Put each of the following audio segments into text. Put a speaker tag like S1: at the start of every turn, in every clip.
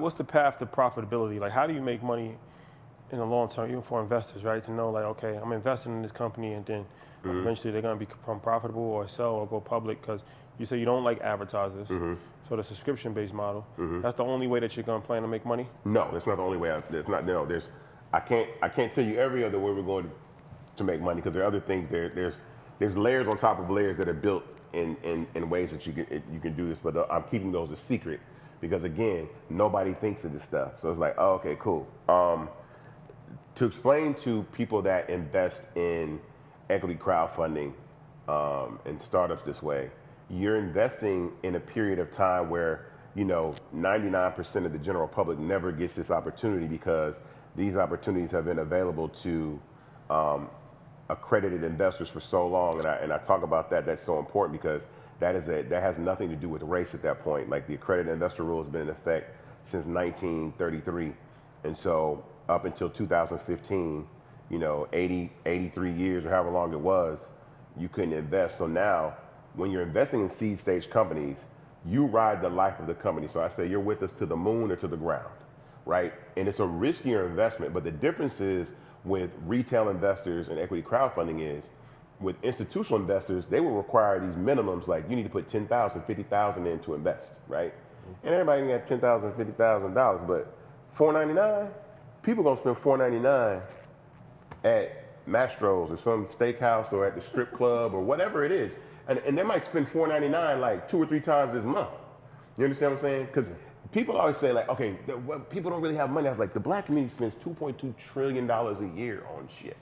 S1: What's the path to profitability? Like, how do you make money in the long term, even for investors, right? To know, like, okay, I'm investing in this company, and then eventually they're going to become profitable or sell or go public. Because you say you don't like advertisers, so the subscription-based model, that's the only way that you're going to plan to make money?
S2: No, that's not the only way. It's not. No, I can't tell you every other way we're going to make money, because there are other things. There's layers on top of layers that are built in ways that you can do this. But I'm keeping those a secret, because again, nobody thinks of this stuff. So it's like, oh, okay, cool. To explain to people that invest in equity crowdfunding and startups this way, you're investing in a period of time where 99% of the general public never gets this opportunity, because these opportunities have been available to accredited investors for so long. And I talk about that. That's so important, because that has nothing to do with race at that point. Like, the accredited investor rule has been in effect since 1933, and so up until 2015, 83 years or however long it was, you couldn't invest. So now, when you're investing in seed stage companies, you ride the life of the company. So I say you're with us to the moon or to the ground, right? And it's a riskier investment, but the difference is with retail investors and equity crowdfunding is, with institutional investors, they will require these minimums, like you need to put $10,000, $50,000 in to invest, right? And everybody can get $10,000, $50,000, but $499, people gonna spend $499 at Mastro's or some steakhouse or at the strip club or whatever it is. And they might spend $499 like 2 or 3 times this month. You understand what I'm saying? Because people always say, like, okay, people don't really have money. I was like, the black community spends $2.2 trillion a year on shit.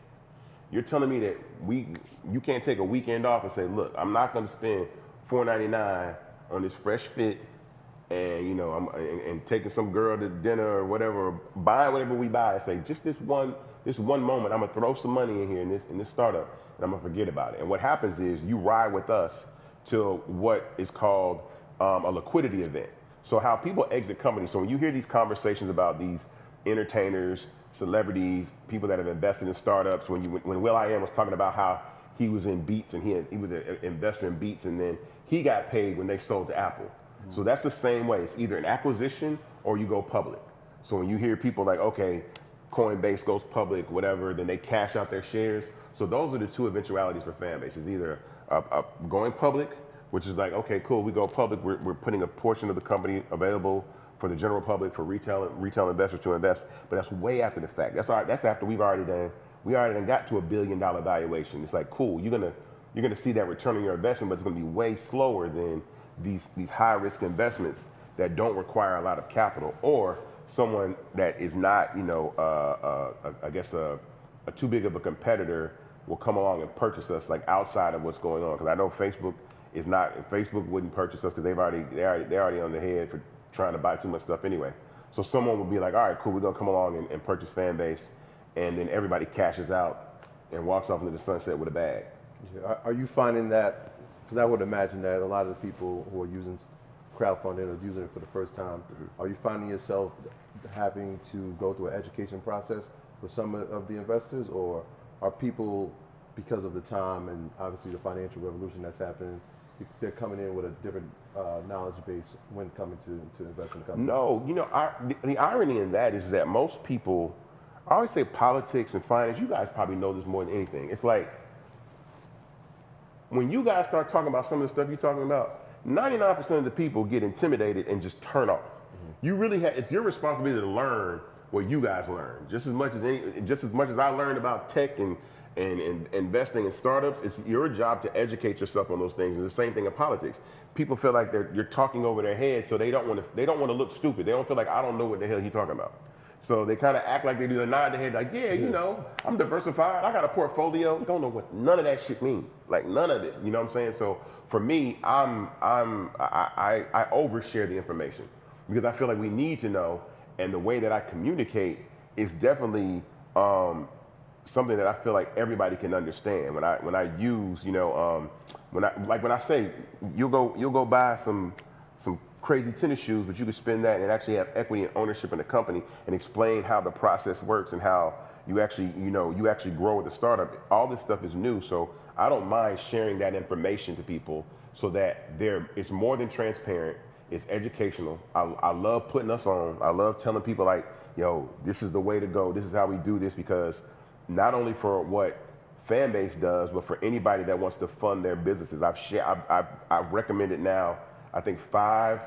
S2: You're telling me that you can't take a weekend off and say, look, I'm not gonna spend $499 on this fresh fit, and and taking some girl to dinner or whatever, or buying whatever we buy, and say, just this one moment, I'm gonna throw some money in here in this startup, and I'm gonna forget about it. And what happens is, you ride with us to what is called a liquidity event. So how people exit companies. So when you hear these conversations about these entertainers, celebrities, people that have invested in startups, when Will.i.am was talking about how he was in Beats and he was an investor in Beats, and then he got paid when they sold to Apple. So that's the same way. It's either an acquisition or you go public. So when you hear people like, okay, Coinbase goes public, whatever, then they cash out their shares. So those are the two eventualities for fan base. It's either going public, which is like, okay, cool, we go public, we're putting a portion of the company available for the general public, for retail investors to invest, but that's way after the fact. That's after we already done got to $1 billion valuation. It's like, cool, you're gonna see that return on your investment, but it's gonna be way slower than these high risk investments that don't require a lot of capital, or someone that is not, I guess a too big of a competitor will come along and purchase us, like, outside of what's going on. Because I know Facebook wouldn't purchase us, because they're already on the head for trying to buy too much stuff anyway. So someone would be like, all right, cool, we're gonna come along and purchase fan base, and then everybody cashes out and walks off into the sunset with a bag.
S3: Yeah. Are you finding that, because I would imagine that a lot of the people who are using crowdfunding or using it for the first time, are you finding yourself having to go through an education process for some of the investors, or are people, because of the time and obviously the financial revolution that's happening, they're coming in with a different knowledge base when coming to invest in the company?
S2: No, the irony in that is that most people, I always say politics and finance, you guys probably know this more than anything. It's like, when you guys start talking about some of the stuff you're talking about, 99% of the people get intimidated and just turn off. You really it's your responsibility to learn what you guys learned. Just as much as I learned about tech and investing in startups, it's your job to educate yourself on those things. And the same thing in politics. People feel like you're talking over their head, so they don't want to look stupid. They don't feel like, I don't know what the hell he's talking about. So they kind of act like they do. They nod their head like, yeah, I'm diversified. I got a portfolio. Don't know what none of that shit means. Like, none of it. You know what I'm saying? So for me, I overshare the information, because I feel like we need to know, and the way that I communicate is definitely something that I feel like everybody can understand. When I use, when I say you'll go buy some crazy tennis shoes, but you could spend that and actually have equity and ownership in the company, and explain how the process works and how you actually grow with the startup. All this stuff is new, so I don't mind sharing that information to people, so that it's more than transparent. It's educational. I love putting us on. I love telling people like, yo, this is the way to go. This is how we do this, because not only for what Fanbase does, but for anybody that wants to fund their businesses. I've recommended now, I think 4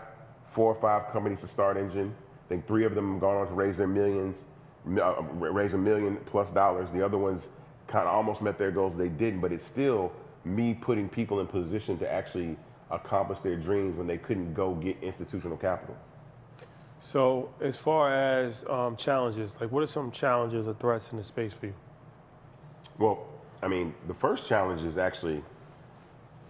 S2: or 5 companies to Start Engine. I think 3 of them have gone on to raise their millions, raise $1 million+ The other ones kind of almost met their goals. They didn't, but it's still me putting people in position to actually accomplish their dreams when they couldn't go get institutional capital.
S1: So as far as challenges, like what are some challenges or threats in the space for you?
S2: Well, I mean, the first challenge is actually,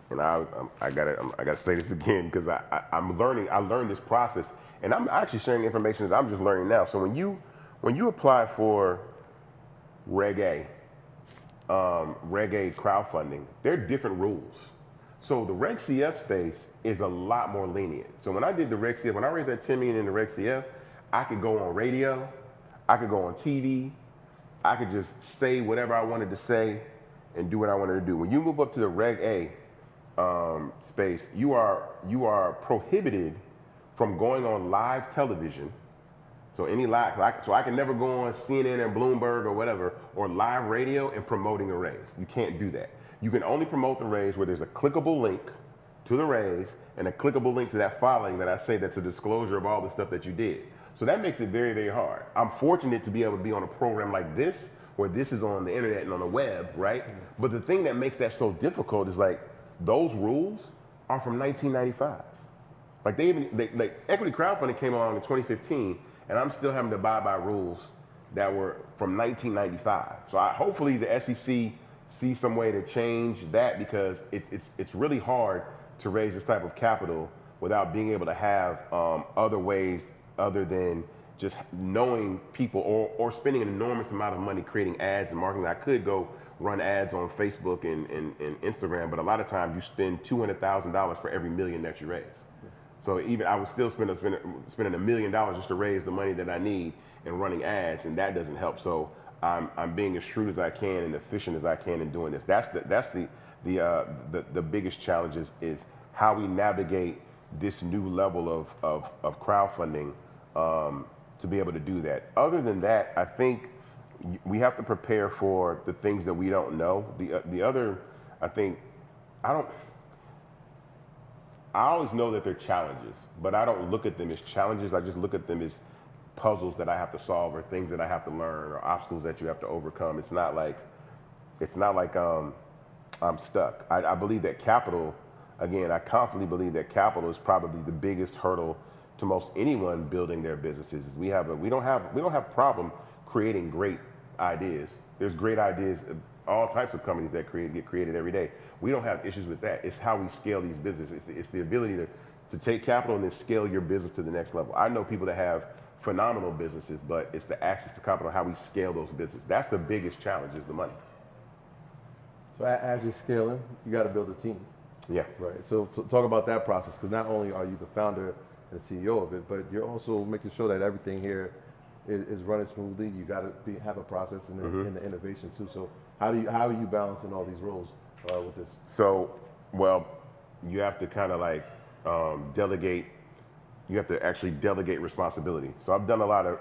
S2: and I gotta say this again, because I'm learning. I learned this process, and I'm actually sharing information that I'm just learning now. So when you apply for Reg A crowdfunding, there are different rules. So the Reg CF space is a lot more lenient. So when I did the Reg CF, when I raised that $10 million in the Reg CF, I could go on radio, I could go on TV, I could just say whatever I wanted to say and do what I wanted to do. When you move up to the Reg A space, you are prohibited from going on live television. So so I can never go on CNN and Bloomberg or whatever, or live radio and promoting a raise. You can't do that. You can only promote the raise where there's a clickable link to the raise and a clickable link to that filing that I say that's a disclosure of all the stuff that you did. So that makes it very, very hard. I'm fortunate to be able to be on a program like this, where this is on the internet and on the web, right? But the thing that makes that so difficult is like, those rules are from 1995. Like equity crowdfunding came along in 2015, and I'm still having to abide by rules that were from 1995. So hopefully the SEC sees some way to change that, because it's really hard to raise this type of capital without being able to have other ways other than just knowing people or spending an enormous amount of money creating ads and marketing. I could go run ads on Facebook and Instagram, but a lot of times you spend $200,000 for every $1 million that you raise. So even I would still spending $1 million just to raise the money that I need and running ads, and that doesn't help. So I'm being as shrewd as I can and efficient as I can in doing this. That's the biggest challenge is how we navigate this new level of crowdfunding to be able to do that. Other than that, I think we have to prepare for the things that we don't know. The other, I think, I always know that they're challenges, but I don't look at them as challenges. I just look at them as puzzles that I have to solve, or things that I have to learn, or obstacles that you have to overcome. It's not like I'm stuck. I believe that capital, again, I confidently believe that capital is probably the biggest hurdle to most anyone building their businesses. We don't have problem creating great ideas. There's great ideas, all types of companies that get created every day. We don't have issues with that. It's how we scale these businesses. It's the ability to take capital and then scale your business to the next level. I know people that have phenomenal businesses, but it's the access to capital, how we scale those businesses. That's the biggest challenge, is the money.
S3: So as you're scaling, you got to build a team.
S2: Yeah.
S3: Right. So talk about that process, because not only are you the founder and CEO of it, but you're also making sure that everything here is running smoothly. You got to have a process in the innovation too. So how are you balancing all these roles with this?
S2: So, well, you have to kind of like delegate. You have to actually delegate responsibility. So I've done a lot of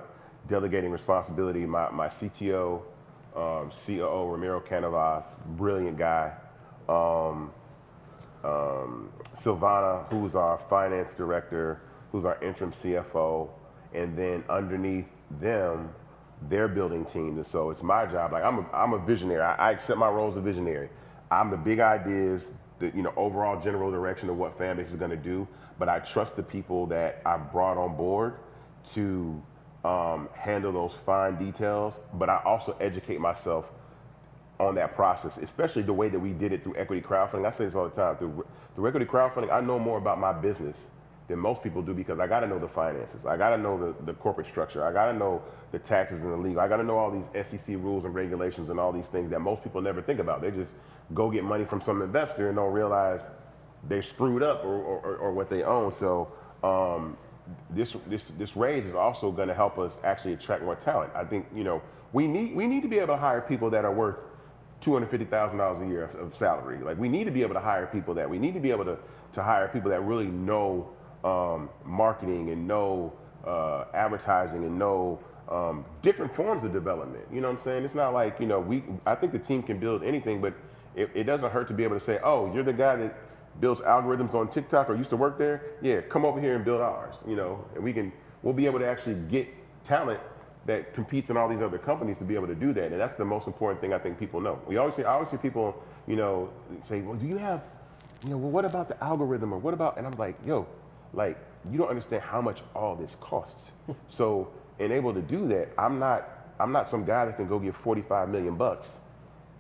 S2: delegating responsibility. My CTO, COO, Ramiro Canovas, brilliant guy. Silvana, who's our finance director, who's our interim CFO, and then underneath them, they're building teams. And so it's my job. Like I'm a visionary. I accept my role as a visionary. I'm the big ideas, the overall general direction of what Fanbase is going to do. But I trust the people that I brought on board to handle those fine details. But I also educate myself on that process, especially the way that we did it through equity crowdfunding. I say this all the time. Through equity crowdfunding, I know more about my business than most people do, because I got to know the finances. I got to know the corporate structure. I got to know the taxes and the legal. I got to know all these SEC rules and regulations and all these things that most people never think about. They just go get money from some investor and don't realize they screwed up or what they own. So this raise is also going to help us actually attract more talent. I think we need to be able to hire people that are worth $250,000 a year of salary. Like, we need to be able to hire people that really know marketing and know advertising and know different forms of development. You know what I'm saying? It's not like, I think the team can build anything, but it doesn't hurt to be able to say, oh, you're the guy that builds algorithms on TikTok or used to work there. Yeah, come over here and build ours, and we'll be able to actually get talent that competes in all these other companies to be able to do that. And that's the most important thing I think people know. I always hear people, say, well, do you have, well, what about the algorithm or what about, and I'm like, yo, like, you don't understand how much all this costs. So, and able to do that, I'm not some guy that can go get 45 million bucks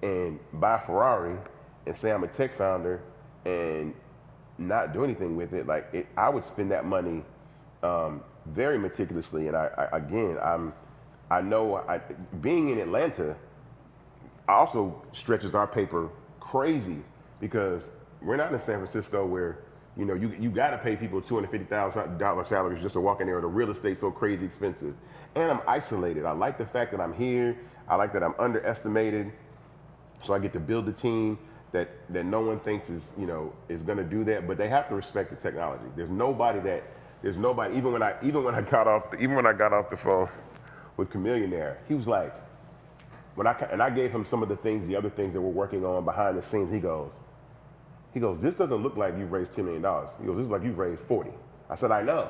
S2: and buy a Ferrari and say I'm a tech founder and not do anything with it. Like, I would spend that money very meticulously. And I know being in Atlanta also stretches our paper crazy because we're not in San Francisco where you got to pay people $250,000 salaries just to walk in there, or the real estate's so crazy expensive. And I'm isolated. I like the fact that I'm here. I like that I'm underestimated. So I get to build a team that no one thinks is going to do that, but they have to respect the technology. There's nobody even when I got off the phone with Chameleonaire, he was like, and I gave him some of the other things that we're working on behind the scenes. He goes, this doesn't look like you've raised $10 million. He goes, this is like you've raised 40. I said, I know.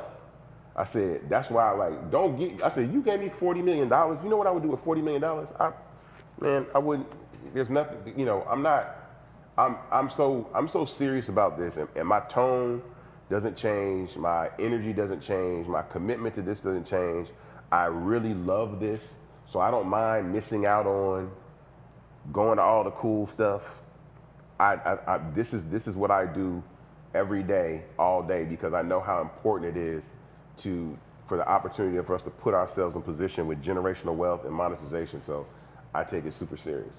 S2: I said, that's why I said, you gave me $40 million. You know what I would do with $40 million? I wouldn't, there's nothing, I'm so serious about this, and my tone doesn't change, my energy doesn't change, my commitment to this doesn't change. I really love this, so I don't mind missing out on going to all the cool stuff. This is what I do every day, all day, because I know how important it is for the opportunity for us to put ourselves in position with generational wealth and monetization. So I take it super serious.